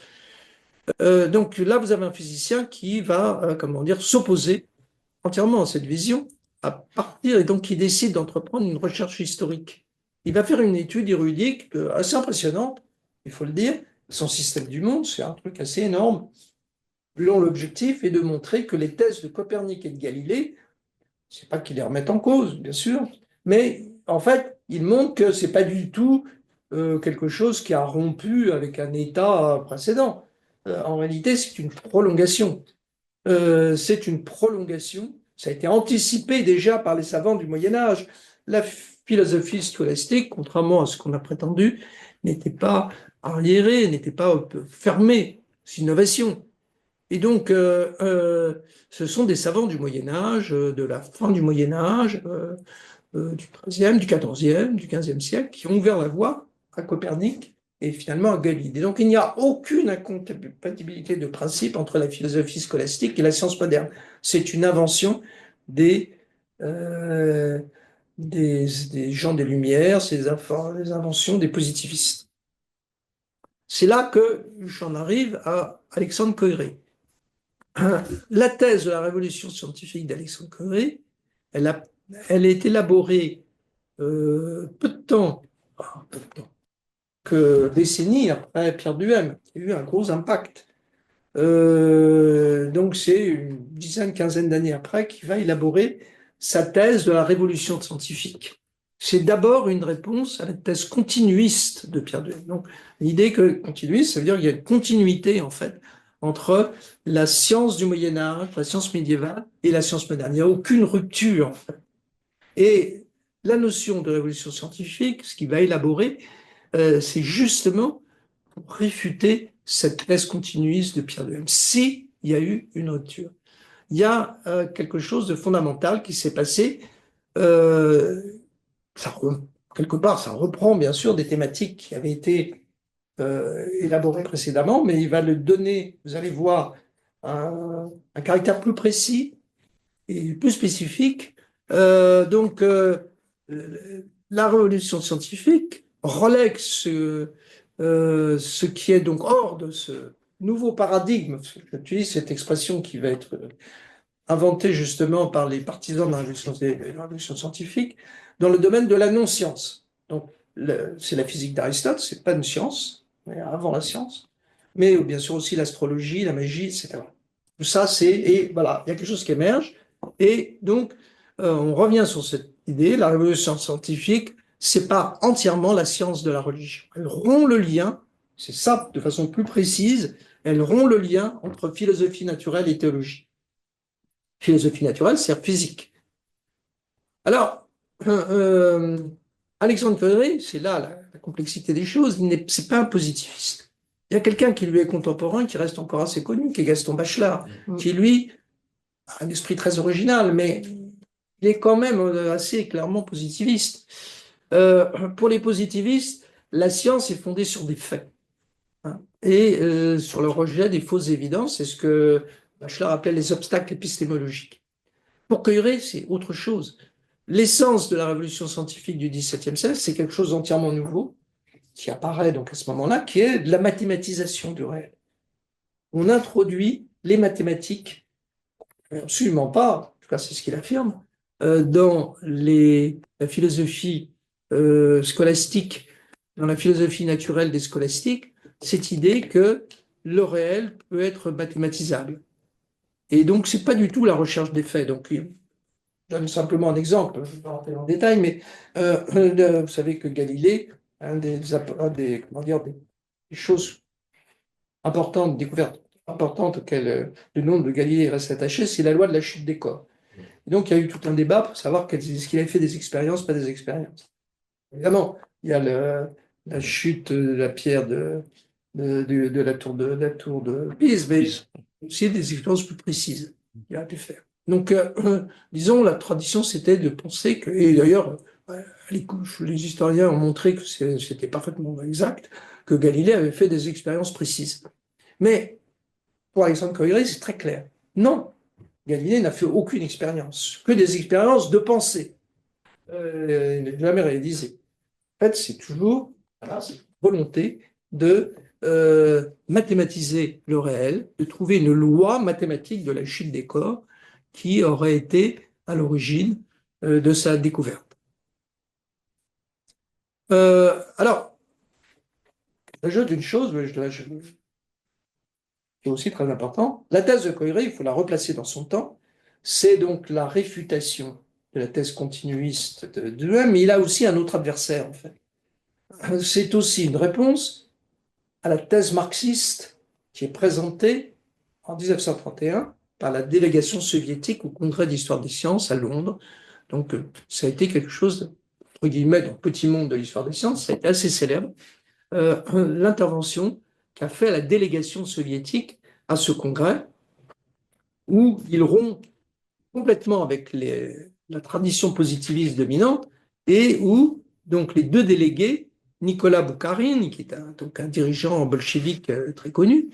Donc là, vous avez un physicien qui va, comment dire, s'opposer entièrement à cette vision, à partir, et donc qui décide d'entreprendre une recherche historique. Il va faire une étude érudite assez impressionnante, il faut le dire. Son système du monde, c'est un truc assez énorme, dont l'objectif est de montrer que les thèses de Copernic et de Galilée, c'est pas qu'ils les remettent en cause, bien sûr, mais en fait, il montre que c'est pas du tout quelque chose qui a rompu avec un état précédent. En réalité, c'est une prolongation. C'est une prolongation. Ça a été anticipé déjà par les savants du Moyen Âge. La philosophie scolastique, contrairement à ce qu'on a prétendu, n'était pas arriérée, n'était pas fermée aux innovations. Et donc, ce sont des savants du Moyen Âge, de la fin du Moyen Âge, du XIIIe, du XIVe, du XVe siècle, qui ont ouvert la voie à Copernic et finalement à Galilée. Donc, il n'y a aucune incompatibilité de principe entre la philosophie scolastique et la science moderne. C'est une invention des, euh, des gens des Lumières, c'est des inventions des positivistes. C'est là que j'en arrive à Alexandre Koyré. La thèse de la révolution scientifique d'Alexandre Koyré, elle est élaborée peu de temps, que décennies après Pierre Duhem, qui a eu un gros impact. Donc c'est une dizaine, quinzaine d'années après qu'il va élaborer sa thèse de la révolution scientifique. C'est d'abord une réponse à la thèse continuiste de Pierre Duhem. Donc l'idée que continuiste, ça veut dire qu'il y a une continuité en fait entre la science du Moyen Âge, la science médiévale et la science moderne. Il n'y a aucune rupture en fait. Et la notion de révolution scientifique, ce qu'il va élaborer, c'est justement pour réfuter cette thèse continuiste de Pierre Duhem. S'il y a eu une rupture, il y a quelque chose de fondamental qui s'est passé. Euh, Quelque part, ça reprend bien sûr des thématiques qui avaient été élaborées précédemment, mais il va le donner, vous allez voir, un caractère plus précis et plus spécifique. La révolution scientifique relègue ce qui est donc hors de ce nouveau paradigme. J'utilise cette expression qui va être inventée justement par les partisans de la révolution scientifique dans le domaine de la non-science. Donc, c'est la physique d'Aristote, c'est pas une science, mais avant la science, mais bien sûr aussi l'astrologie, la magie, etc. Tout ça, et voilà, il y a quelque chose qui émerge, et donc, on revient sur cette idée, la révolution scientifique sépare entièrement la science de la religion. Elle rompt le lien, c'est ça de façon plus précise, elle rompt le lien entre philosophie naturelle et théologie. Philosophie naturelle, c'est physique. Alors, Alexandre Koyré, c'est là la complexité des choses, c'est pas un positiviste. Il y a quelqu'un qui lui est contemporain, qui reste encore assez connu, qui est Gaston Bachelard, qui lui a un esprit très original, mais il est quand même assez clairement positiviste. Pour les positivistes, la science est fondée sur des faits, hein, et sur le rejet des fausses évidences, c'est ce que Bachelard appelait les obstacles épistémologiques. Pour Koyré, c'est autre chose. L'essence de la révolution scientifique du XVIIe siècle, c'est quelque chose d'entièrement nouveau, qui apparaît donc à ce moment-là, qui est de la mathématisation du réel. On introduit les mathématiques, absolument pas, en tout cas c'est ce qu'il affirme, dans la philosophie scolastique, dans la philosophie naturelle des scolastiques, cette idée que le réel peut être mathématisable. Et donc, c'est pas du tout la recherche des faits. Donc, je donne simplement un exemple, je ne vais pas rentrer dans le détail, mais vous savez que Galilée, comment dire, des choses importantes découvertes importante auquel le nom de Galilée reste attaché, c'est la loi de la chute des corps. Et donc, il y a eu tout un débat pour savoir est-ce qu'il avait fait des expériences, pas des expériences. Évidemment, il y a la chute de la pierre de la tour de Pise, mais aussi des expériences plus précises qu'il a pu faire. Donc, disons, la tradition, c'était de penser que, et d'ailleurs, les historiens ont montré que c'était parfaitement exact, que Galilée avait fait des expériences précises. Mais pour Alexandre Koyré, c'est très clair. Non, Galilée n'a fait aucune expérience, que des expériences de pensée. Il n'a jamais réalisé. En fait, c'est toujours voilà, cette volonté de mathématiser le réel, de trouver une loi mathématique de la chute des corps qui aurait été à l'origine de sa découverte. Alors, j'ajoute une chose qui est aussi très important. La thèse de Koyré, il faut la replacer dans son temps. C'est donc la réfutation de la thèse continuiste de lui, mais il a aussi un autre adversaire, en fait. C'est aussi une réponse à la thèse marxiste qui est présentée en 1931 par la délégation soviétique au Congrès d'histoire des sciences à Londres. Donc, ça a été quelque chose, entre guillemets, dans le petit monde de l'histoire des sciences, ça a été assez célèbre. L'intervention qu'a fait la délégation soviétique à ce congrès, où il rompt complètement avec la tradition positiviste dominante et où donc les deux délégués, Nicolas Boukharine, qui est donc un dirigeant bolchevique très connu,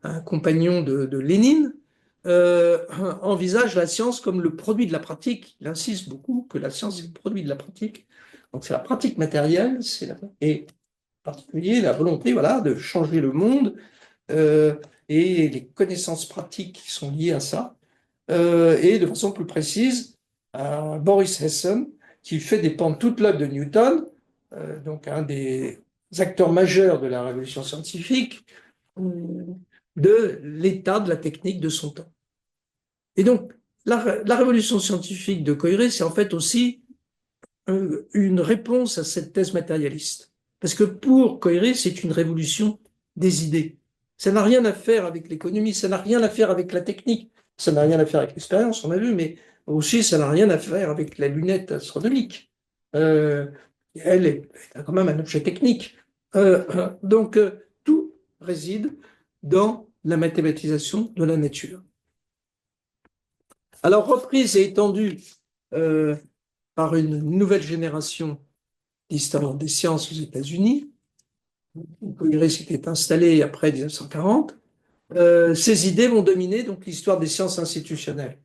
un compagnon de Lénine, envisage la science comme le produit de la pratique. Il insiste beaucoup que la science est le produit de la pratique. Donc c'est la pratique matérielle, et en particulier la volonté voilà, de changer le monde et les connaissances pratiques qui sont liées à ça. Et de façon plus précise, Boris Hessen, qui fait dépendre toute l'œuvre de Newton, donc un des acteurs majeurs de la révolution scientifique, de l'état de la technique de son temps. Et donc, la révolution scientifique de Koyré, c'est en fait aussi une réponse à cette thèse matérialiste. Parce que pour Koyré, c'est une révolution des idées. Ça n'a rien à faire avec l'économie, ça n'a rien à faire avec la technique, ça n'a rien à faire avec l'expérience, on a vu, mais aussi ça n'a rien à faire avec la lunette astronomique. Elle est quand même un objet technique. Donc, tout réside dans la mathématisation de la nature. Alors, reprise et étendue par une nouvelle génération d'historiens des sciences aux États-Unis, Koyré s'était installé après 1940, ces idées vont dominer donc l'histoire des sciences institutionnelles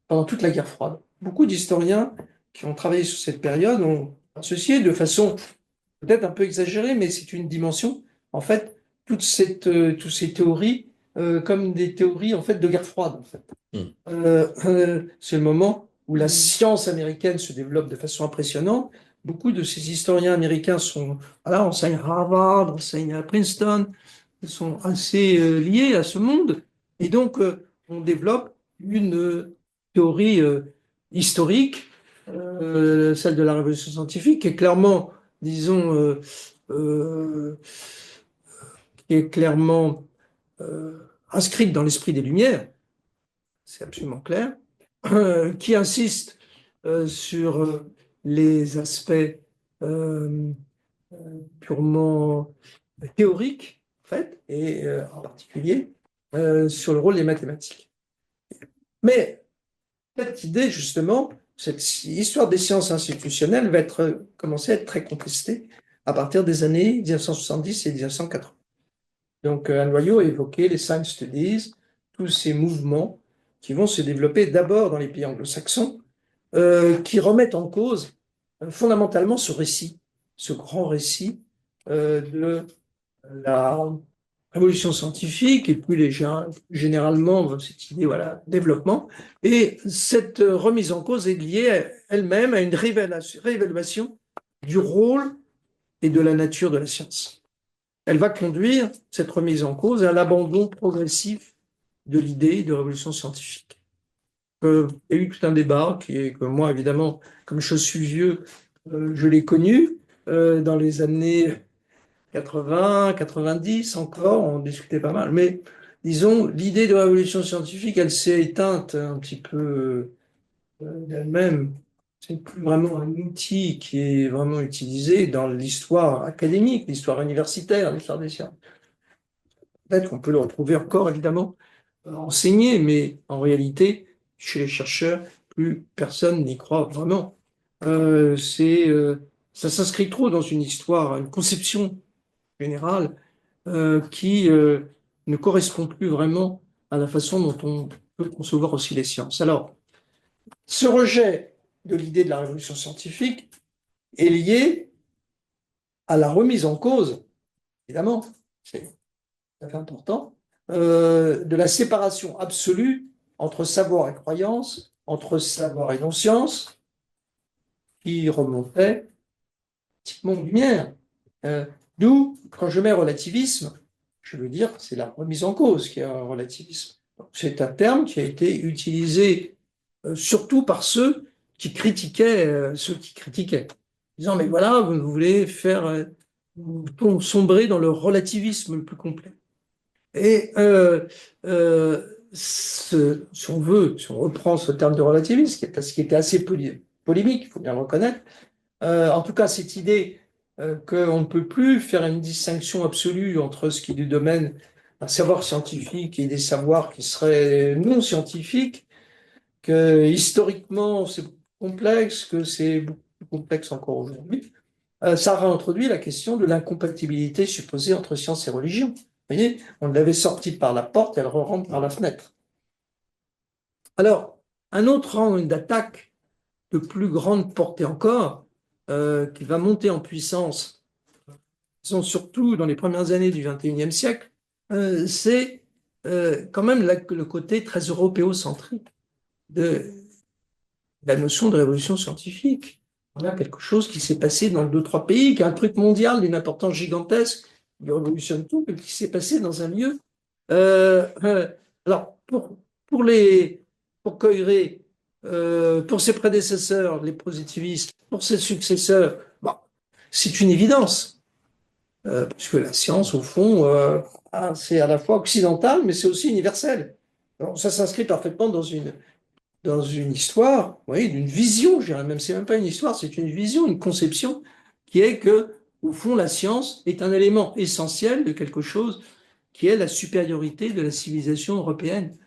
pendant toute la guerre froide. Beaucoup d'historiens qui ont travaillé sur cette période ont associé de façon peut-être un peu exagérée, mais c'est une dimension, en fait, toutes ces théories comme des théories en fait de guerre froide. En fait. C'est le moment où la science américaine se développe de façon impressionnante. Beaucoup de ces historiens américains enseignent à Harvard, enseignent à Princeton, sont assez liés à ce monde. Et donc, on développe une théorie historique, celle de la révolution scientifique, qui est clairement, disons, qui est clairement inscrite dans l'esprit des Lumières, c'est absolument clair, qui insiste sur les aspects purement théoriques, en fait, et en particulier sur le rôle des mathématiques. Mais cette idée, justement, cette histoire des sciences institutionnelles va commencer à être très contestée à partir des années 1970 et 1980. Donc, un noyau a évoqué les science studies, tous ces mouvements qui vont se développer d'abord dans les pays anglo-saxons, qui remettent en cause fondamentalement ce récit, ce grand récit de la révolution scientifique et puis généralement cette idée, voilà, développement. Et cette remise en cause est liée elle-même à une réévaluation du rôle et de la nature de la science. Elle va conduire cette remise en cause à l'abandon progressif de l'idée de révolution scientifique. Il y a eu tout un débat que moi, évidemment, comme je suis vieux, je l'ai connu dans les années 80, 90 encore, on discutait pas mal. Mais disons, l'idée de révolution scientifique, elle s'est éteinte un petit peu d'elle-même. C'est plus vraiment un outil qui est vraiment utilisé dans l'histoire académique, l'histoire universitaire, l'histoire des sciences. Peut-être qu'on peut le retrouver encore, évidemment, enseigné, mais en réalité, chez les chercheurs, plus personne n'y croit vraiment. Ça s'inscrit trop dans une histoire, une conception générale qui ne correspond plus vraiment à la façon dont on peut concevoir aussi les sciences. Alors, ce rejet de l'idée de la révolution scientifique est lié à la remise en cause, évidemment, c'est tout à fait important, de la séparation absolue entre savoir et croyance, entre savoir et non-science, qui remontait pratiquement aux Lumières. Euh, D'où, quand je mets relativisme, je veux dire c'est la remise en cause qui est un relativisme. C'est un terme qui a été utilisé surtout par ceux qui critiquaient, disant mais voilà, vous voulez faire sombrer dans le relativisme le plus complet. Et si on veut, si on reprend ce terme de relativisme, qui était assez polémique, il faut bien le reconnaître, en tout cas cette idée qu'on ne peut plus faire une distinction absolue entre ce qui est du domaine d'un savoir scientifique et des savoirs qui seraient non scientifiques, que historiquement c'est complexe, que c'est beaucoup plus complexe encore aujourd'hui, ça réintroduit la question de l'incompatibilité supposée entre science et religion. Vous voyez, on l'avait sortie par la porte, elle rentre par la fenêtre. Alors, un autre angle d'attaque de plus grande portée encore, qui va monter en puissance, sont surtout dans les premières années du XXIe siècle, c'est quand même le côté très européocentrique de la notion de révolution scientifique. On a quelque chose qui s'est passé dans deux, trois pays, qui est un truc mondial d'une importance gigantesque, qui révolutionne tout, mais qui s'est passé dans un lieu. Euh, euh, alors, pour Coiré, pour ses prédécesseurs, les positivistes, pour ses successeurs, bon, c'est une évidence, parce que la science, au fond, c'est à la fois occidental, mais c'est aussi universel. Alors, ça s'inscrit parfaitement dans une histoire, vous voyez, d'une vision, je dirais même, c'est même pas une histoire, c'est une vision, une conception, qui est que, au fond, la science est un élément essentiel de quelque chose qui est la supériorité de la civilisation européenne,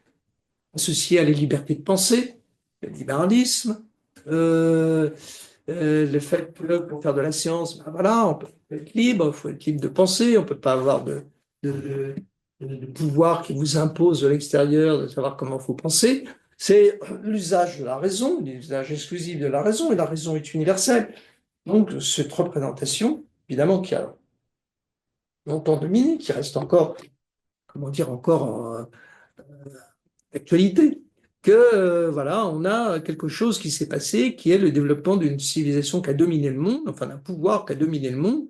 associée à la liberté de penser, le libéralisme, le fait que pour faire de la science, ben voilà, on peut être libre, il faut être libre de penser, on ne peut pas avoir de, de pouvoir qui vous impose de l'extérieur de savoir comment il faut penser. C'est l'usage de la raison, l'usage exclusif de la raison, et la raison est universelle. Donc, cette représentation, évidemment, qui a longtemps dominé, qui reste encore, comment dire, encore en actualité, que voilà, on a quelque chose qui s'est passé, qui est le développement d'une civilisation qui a dominé le monde, enfin d'un pouvoir qui a dominé le monde,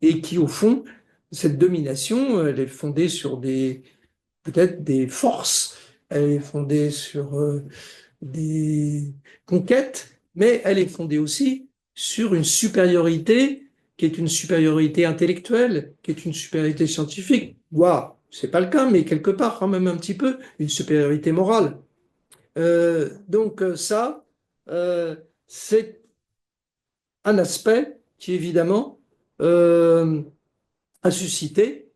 et qui, au fond, cette domination, elle est fondée sur peut-être des forces, elle est fondée sur des conquêtes, mais elle est fondée aussi sur une supériorité qui est une supériorité intellectuelle, qui est une supériorité scientifique, voire, c'est pas le cas, mais quelque part quand même un petit peu, une supériorité morale. Donc ça, c'est un aspect qui évidemment euh, a suscité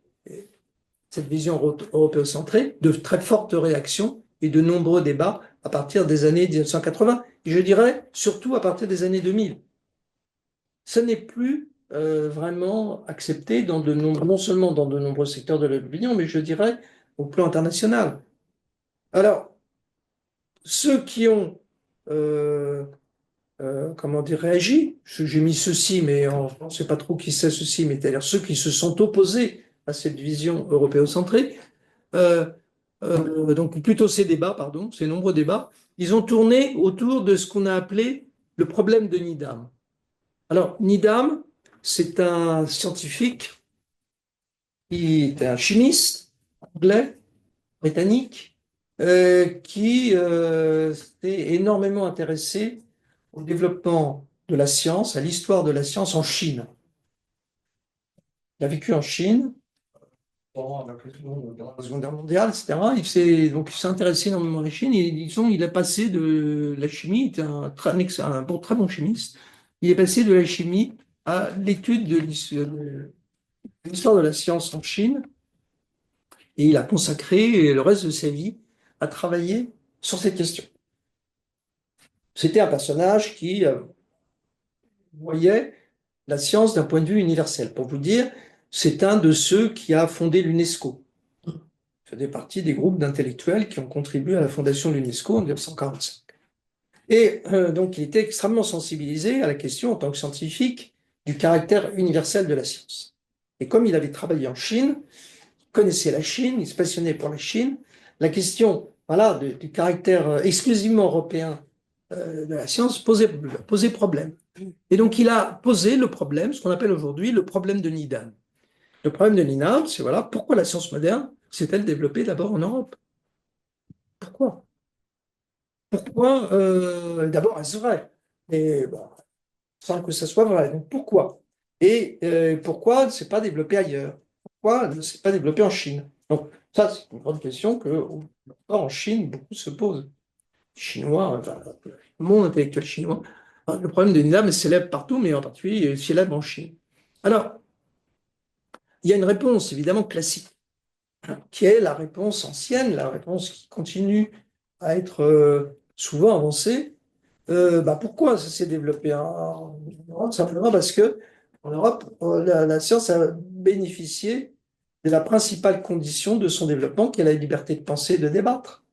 cette vision européocentrée de très fortes réactions et de nombreux débats à partir des années 1980, et je dirais surtout à partir des années 2000. Ce n'est plus vraiment accepté non seulement dans de nombreux secteurs de l'opinion, mais je dirais au plan international. Alors, ceux qui ont euh, comment dire, réagi. J'ai mis ceci, mais on ne sait pas trop qui c'est ceci, mais c'est-à-dire ceux qui se sont opposés à cette vision européocentrée, euh, donc plutôt ces débats, pardon, ces nombreux débats, ils ont tourné autour de ce qu'on a appelé le problème de Needham. Alors, Needham, c'est un scientifique qui était un chimiste anglais, britannique, qui s'est énormément intéressé au développement de la science, à l'histoire de la science en Chine. il a vécu en Chine pendant la Seconde Guerre mondiale, etc. Donc, il s'est intéressé énormément à la Chine et disons, il a passé de la chimie, il était très bon chimiste, il est passé de la chimie à l'étude de l'histoire de la science en Chine et il a consacré le reste de sa vie à travailler sur cette question. C'était un personnage qui voyait la science d'un point de vue universel. Pour vous dire, c'est un de ceux qui a fondé l'UNESCO. Il faisait partie des groupes d'intellectuels qui ont contribué à la fondation de l'UNESCO en 1945. Et donc, il était extrêmement sensibilisé à la question, en tant que scientifique, du caractère universel de la science. Et comme il avait travaillé en Chine, il connaissait la Chine, il se passionnait pour la Chine, la question voilà, du caractère exclusivement européen de la science posait problème. Et donc, il a posé le problème, ce qu'on appelle aujourd'hui le problème de Needham. Le problème de Needham, c'est voilà, pourquoi la science moderne s'est-elle développée d'abord en Europe? Pourquoi? Pourquoi d'abord, est-ce vrai? Et bon, sans que ça soit vrai. Donc, pourquoi? Et pourquoi ne s'est pas développé ailleurs? Pourquoi ne s'est pas développé en Chine? Donc, ça, c'est une grande question que, en Chine, beaucoup se posent. Les Chinois, enfin, le monde intellectuel chinois. Le problème de Needham est célèbre partout, mais en particulier célèbre en Chine. Alors, il y a une réponse évidemment classique, qui est la réponse ancienne, la réponse qui continue à être souvent avancée. Pourquoi ça s'est développé en Europe? Simplement parce que en Europe, la science a bénéficié de la principale condition de son développement, qui est la liberté de penser et de débattre.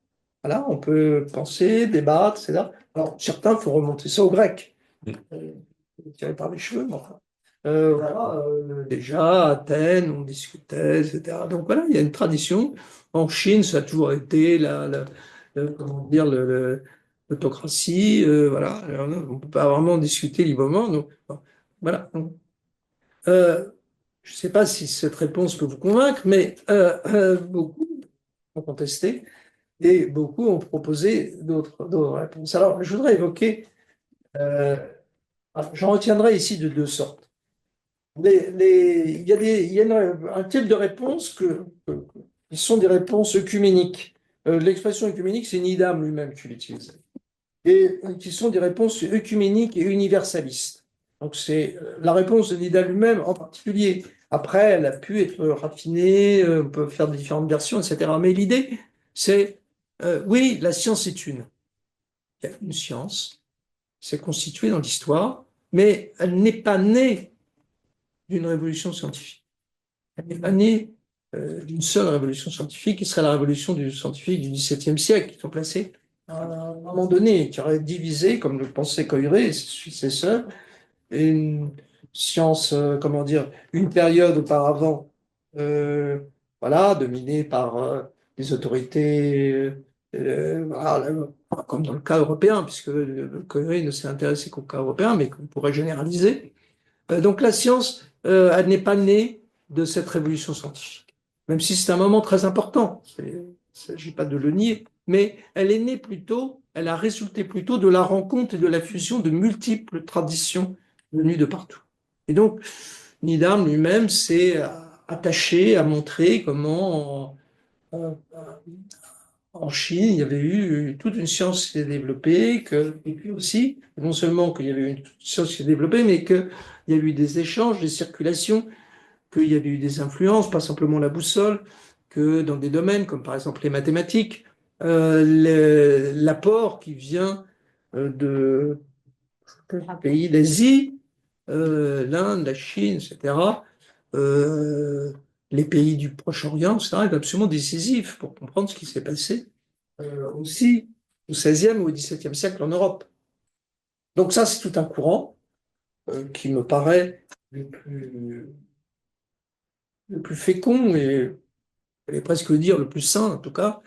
Voilà, on peut penser, débattre, etc. Alors, certains font remonter ça aux Grecs, tiré par les cheveux, mais enfin. Voilà, déjà, à Athènes, on discutait, etc. Donc voilà, il y a une tradition. En Chine, ça a toujours été comment dire, l'autocratie. Voilà. Alors, on ne peut pas vraiment discuter librement. Donc, bon, voilà. Donc, je ne sais pas si cette réponse peut vous convaincre, mais beaucoup ont contesté et beaucoup ont proposé d'autres réponses. Alors, je voudrais évoquer, j'en retiendrai ici de deux sortes. Il y a un type de réponse qui sont des réponses œcuméniques. L'expression œcuménique, c'est Needham lui-même qui l'utilise. Et qui sont des réponses œcuméniques et universalistes. Donc c'est la réponse de Needham lui-même en particulier. Après, elle a pu être raffinée, on peut faire différentes versions, etc. Mais l'idée, c'est, oui, la science est une. Il y a une science, c'est constitué dans l'histoire, mais elle n'est pas née d'une révolution scientifique. Elle n'est pas née d'une seule révolution scientifique, qui serait la révolution du scientifique du XVIIe siècle, qui sont placés à un moment donné, qui aurait divisé, comme le pensait Coiré et ses successeurs, une science, comment dire, une période auparavant, euh, voilà, dominée par des autorités, voilà, comme dans le cas européen, puisque Coiré ne s'est intéressé qu'au cas européen, mais qu'on pourrait généraliser. Donc la science, elle n'est pas née de cette révolution scientifique, même si c'est un moment très important, il ne s'agit pas de le nier, mais elle est née plutôt, elle a résulté plutôt de la rencontre et de la fusion de multiples traditions venues de partout. Et donc, Needham lui-même s'est attaché à montrer comment en Chine, il y avait eu toute une science qui s'est développée, et puis aussi, non seulement qu'il y avait une science qui s'est développée, mais qu'il y a eu des échanges, des circulations, qu'il y avait eu des influences, pas simplement la boussole, que dans des domaines comme par exemple les mathématiques, l'apport qui vient de pays d'Asie, l'Inde, la Chine, etc., euh, les pays du Proche-Orient, etc., est absolument décisif pour comprendre ce qui s'est passé aussi au XVIe ou au XVIIe siècle en Europe. Donc ça, c'est tout un courant qui me paraît le plus fécond et je vais presque dire le plus sain en tout cas.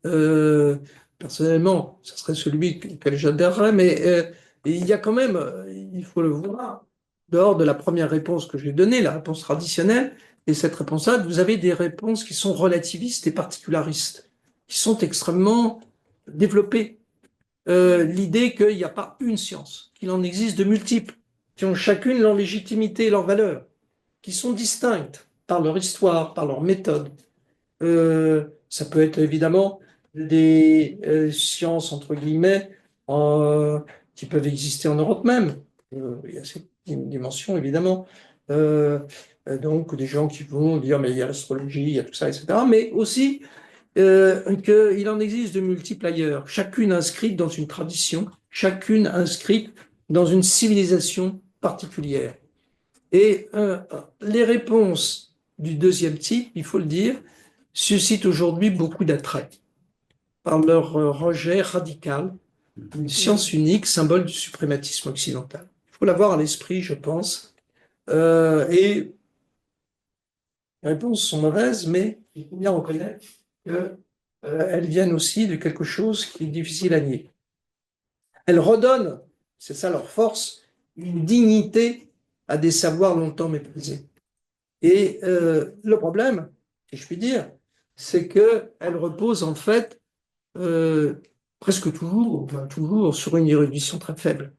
Euh, Personnellement, ce serait celui auquel j'adhérerais, mais il y a quand même, il faut le voir, dehors de la première réponse que j'ai donnée, la réponse traditionnelle, et cette réponse-là, vous avez des réponses qui sont relativistes et particularistes, qui sont extrêmement développées. L'idée qu'il n'y a pas une science, qu'il en existe de multiples, qui ont chacune leur légitimité et leur valeur. qui sont distinctes par leur histoire, par leur méthode. Ça peut être évidemment des sciences, entre guillemets, qui peuvent exister en Europe même. Il y a cette dimension, évidemment. Donc, des gens qui vont dire, mais il y a l'astrologie, il y a tout ça, etc. Mais aussi qu'il en existe de multiples ailleurs, chacune inscrite dans une tradition, chacune inscrite dans une civilisation particulière. Et les réponses du deuxième type, il faut le dire, suscitent aujourd'hui beaucoup d'attrait par leur rejet radical d'une science unique, symbole du suprématisme occidental. Il faut l'avoir à l'esprit, je pense. Et les réponses sont mauvaises, mais il faut bien reconnaître qu'elles viennent aussi de quelque chose qui est difficile à nier. Elles redonnent, c'est ça leur force, une dignité à des savoirs longtemps méprisés. Et le problème, si je puis dire, c'est qu'elles reposent en fait presque toujours, enfin, toujours sur une érudition très faible.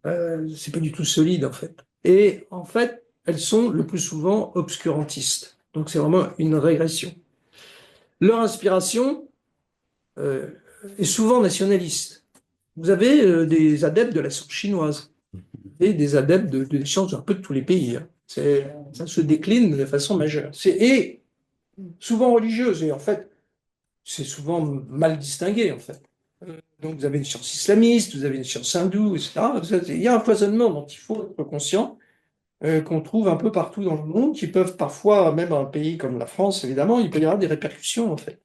C'est pas du tout solide en fait. Et en fait, elles sont le plus souvent obscurantistes. Donc c'est vraiment une régression. Leur inspiration est souvent nationaliste. Vous avez des adeptes de la science chinoise et des adeptes de sciences un peu de tous les pays. Hein. Ça se décline de façon majeure. Et souvent religieuse. Et en fait, c'est souvent mal distingué, en fait. Donc, vous avez une science islamiste, vous avez une science hindoue, etc. Il y a un foisonnement dont il faut être conscient, qu'on trouve un peu partout dans le monde, qui peuvent parfois, même dans un pays comme la France, évidemment, il peut y avoir des répercussions, en fait.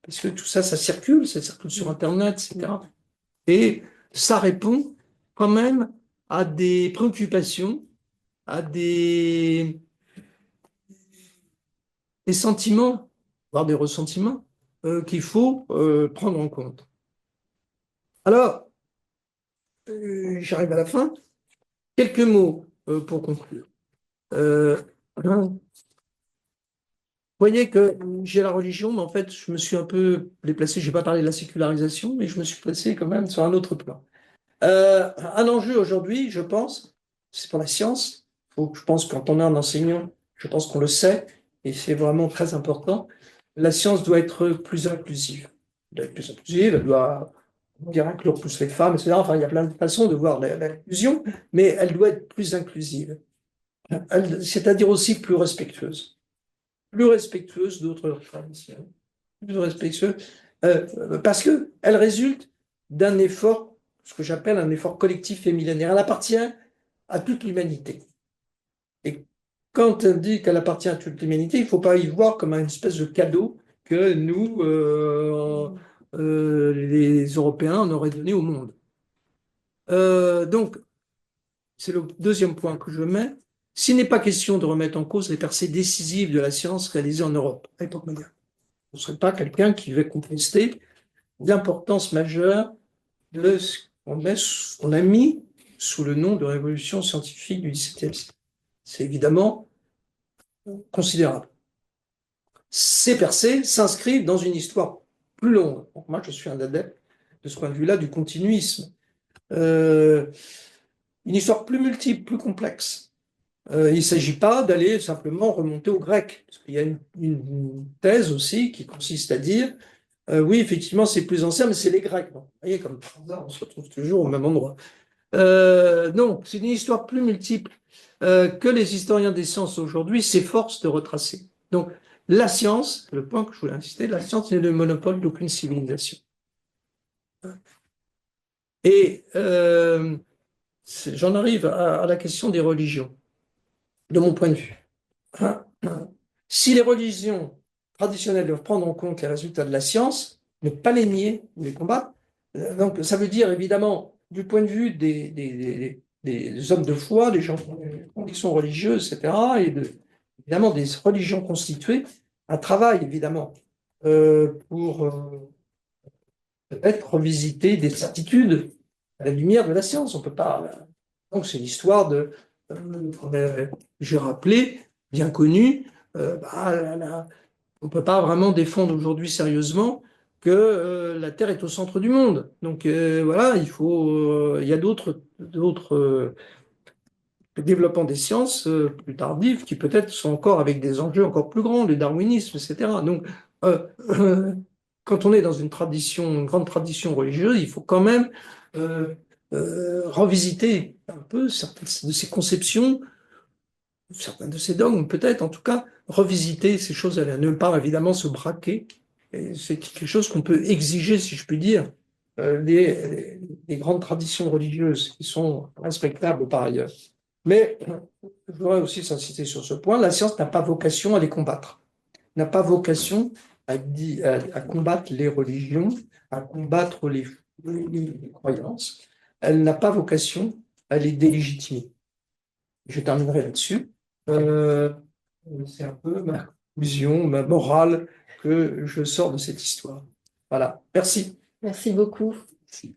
Parce que tout ça, ça circule sur Internet, etc. Et ça répond quand même à des préoccupations, à des sentiments, voire des ressentiments, qu'il faut prendre en compte. Alors, j'arrive à la fin. Quelques mots pour conclure. Vous voyez que j'ai la religion, mais en fait, je me suis un peu déplacé. Je n'ai pas parlé de la sécularisation, mais je me suis placé quand même sur un autre plan. Un enjeu aujourd'hui, je pense, c'est pour la science. Je pense que quand on est un enseignant, je pense qu'on le sait, et c'est vraiment très important. La science doit être plus inclusive. Elle doit être plus inclusive, elle doit inclure plus les femmes, etc. Enfin, il y a plein de façons de voir l'inclusion, mais elle doit être plus inclusive. C'est-à-dire aussi plus respectueuse d'autres traditions, plus respectueuse, parce qu'elle résulte d'un effort, ce que j'appelle un effort collectif et millénaire. Elle appartient à toute l'humanité. Et quand on dit qu'elle appartient à toute l'humanité, il ne faut pas y voir comme une espèce de cadeau que nous, les Européens, on aurait donné au monde. Donc, c'est le deuxième point que je mets. S'il n'est pas question de remettre en cause les percées décisives de la science réalisées en Europe à l'époque moderne, je ne serais pas quelqu'un qui va contester l'importance majeure de ce qu'on a mis sous le nom de révolution scientifique du XVIIe siècle. C'est évidemment considérable. Ces percées s'inscrivent dans une histoire plus longue. Donc moi, je suis un adepte de ce point de vue-là du continuisme. Une histoire plus multiple, plus complexe. Il ne s'agit pas d'aller simplement remonter au grec, parce qu'il y a une thèse aussi qui consiste à dire oui, effectivement, c'est plus ancien, mais c'est les Grecs. Bon, vous voyez, comme par hasard, on se retrouve toujours au même endroit. Non, c'est une histoire plus multiple que les historiens des sciences aujourd'hui s'efforcent de retracer. Donc, la science, le point que je voulais insister, la science n'est le monopole d'aucune civilisation. Et j'en arrive à la question des religions, de mon point de vue. Si les religions traditionnelles doivent prendre en compte les résultats de la science, ne pas les nier ou les combattre, donc ça veut dire évidemment, du point de vue des hommes de foi, des gens qui ont des convictions religieuses, etc., évidemment des religions constituées, un travail évidemment pour peut-être revisiter des certitudes à la lumière de la science. On peut pas. Donc c'est l'histoire de, j'ai rappelé, bien connue. On ne peut pas vraiment défendre aujourd'hui sérieusement que la Terre est au centre du monde. Donc voilà, il y a d'autres le développement des sciences plus tardives, qui peut-être sont encore avec des enjeux encore plus grands, le darwinisme, etc. Donc, quand on est dans une grande tradition religieuse, il faut quand même revisiter un peu certaines de ces conceptions, certains de ces dogmes, peut-être, en tout cas, revisiter ces choses-là, ne pas évidemment se braquer. Et c'est quelque chose qu'on peut exiger, si je puis dire, des grandes traditions religieuses qui sont respectables par ailleurs. Mais je voudrais aussi insister sur ce point, la science n'a pas vocation à les combattre, n'a pas vocation à combattre les religions, à combattre les croyances. Elle n'a pas vocation à les délégitimer. Je terminerai là-dessus. Euh, c'est un peu ma conclusion, ma morale que je sors de cette histoire. Voilà. Merci. Merci beaucoup. Merci.